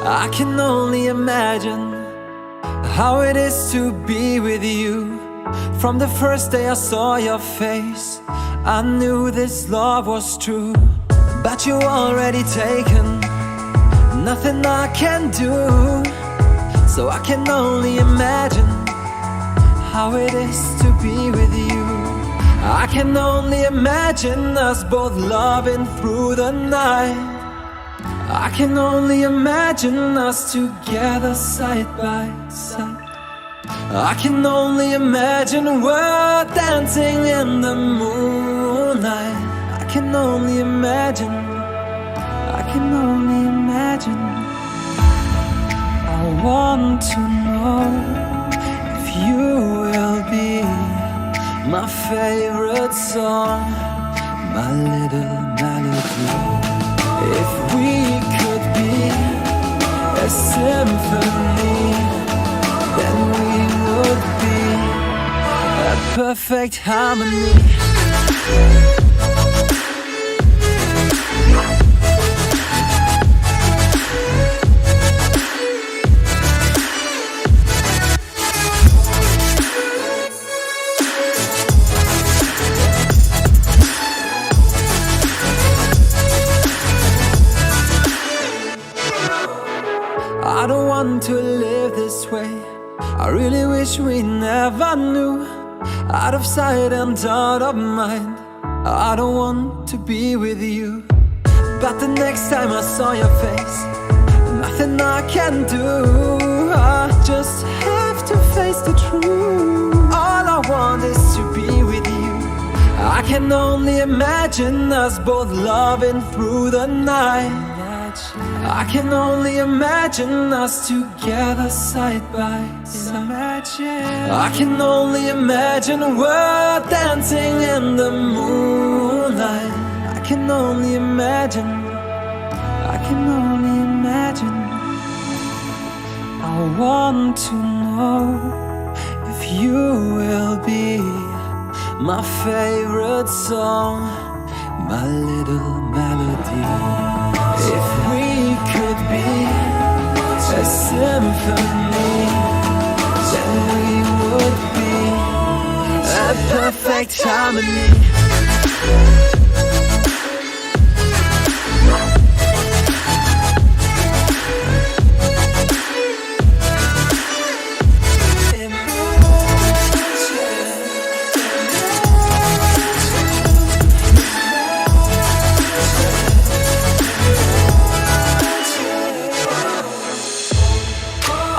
I can only imagine how it is to be with you. From the first day I saw your face, I knew this love was true. But you already taken, nothing I can do. So I can only imagine how it is to be with you. I can only imagine us both loving through the night. I can only imagine us together side by side. I can only imagine we're dancing in the moonlight. I can only imagine, I can only imagine. I want to know if you will be my favorite song, my little melody. If we could be a symphony, then we would be a perfect harmony. I don't want to live this way. I really wish we never knew. Out of sight and out of mind, I don't want to be with you. But the next time I saw your face, nothing I can do. I just have to face the truth. All I want is to be with you. I can only imagine us both loving through the night. I can only imagine us together side by side. I can only imagine we're dancing in the moonlight. I can only imagine, I can only imagine. I want to know if you will be my favorite song, my little melody. If we could be a symphony, then we would be a perfect harmony.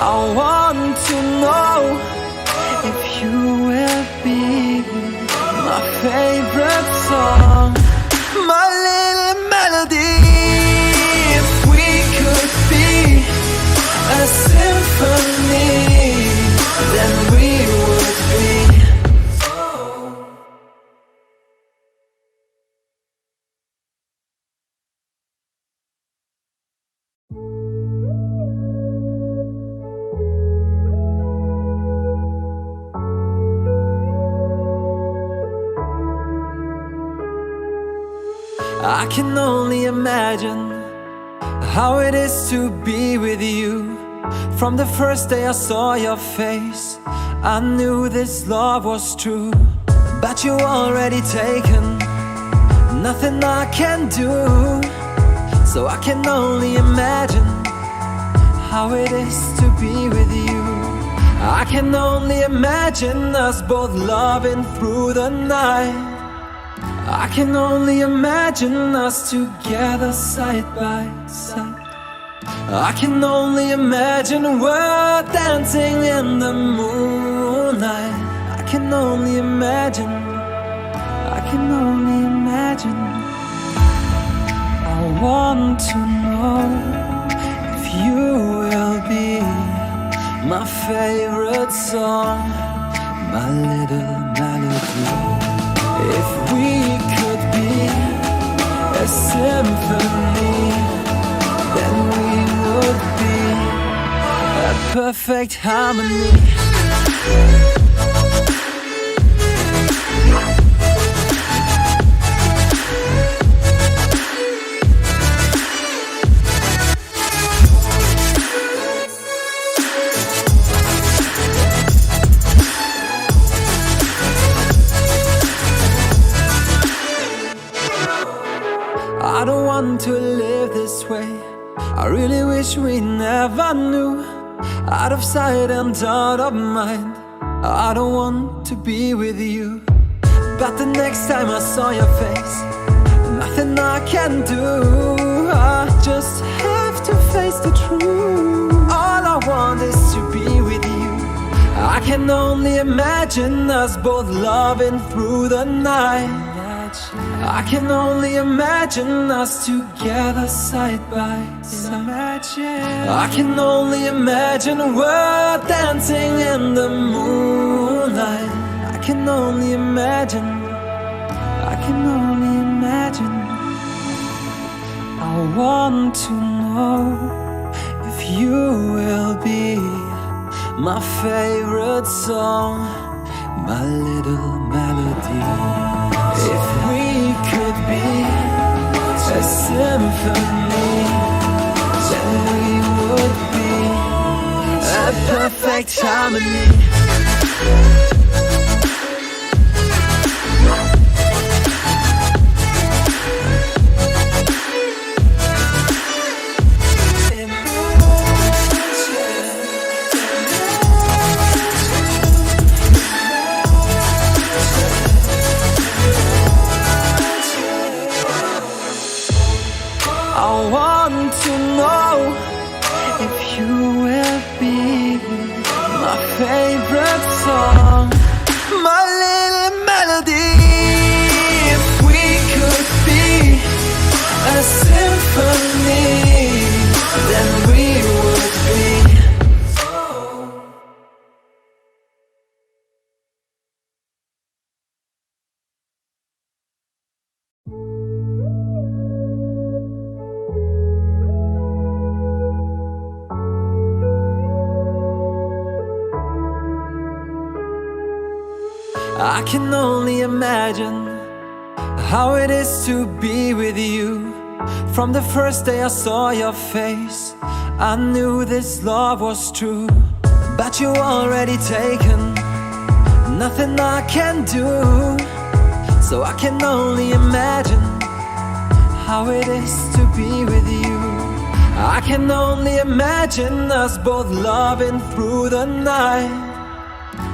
I want to know if you will be my favorite song, my little melody. If we could be a symphony, then we would be. I can only imagine how it is to be with you. From the first day I saw your face, I knew this love was true. But you already taken, nothing I can do. So I can only imagine how it is to be with you. I can only imagine us both loving through the night. I can only imagine us together side by side. I can only imagine we're dancing in the moonlight. I can only imagine, I can only imagine. I want to know if you will be my favorite song, my little melody. If we could be a symphony, then we would be a perfect harmony. I don't want to live this way. I really wish we never knew. Out of sight and out of mind, I don't want to be with you. But the next time I saw your face, nothing I can do. I just have to face the truth. All I want is to be with you. I can only imagine us both loving through the night. I can only imagine us together side by side. I can only imagine we're dancing in the moonlight. I can only imagine. I can only imagine. I want to know if you will be my favorite song, my little melody. If we could be a symphony, then we would be a perfect harmony. I want to know if you will be my favorite song, my little melody. If we could be a symphony, then we would be. I can only imagine how it is to be with you. From the first day I saw your face, I knew this love was true. But you already taken, nothing I can do. So I can only imagine how it is to be with you. I can only imagine us both loving through the night.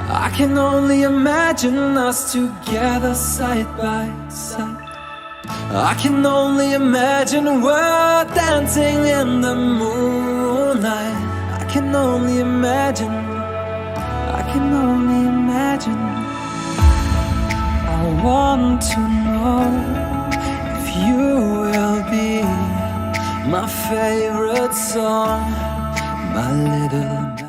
I can only imagine us together side by side. I can only imagine we're dancing in the moonlight. I can only imagine. I can only imagine. I want to know if you will be my favorite song, my little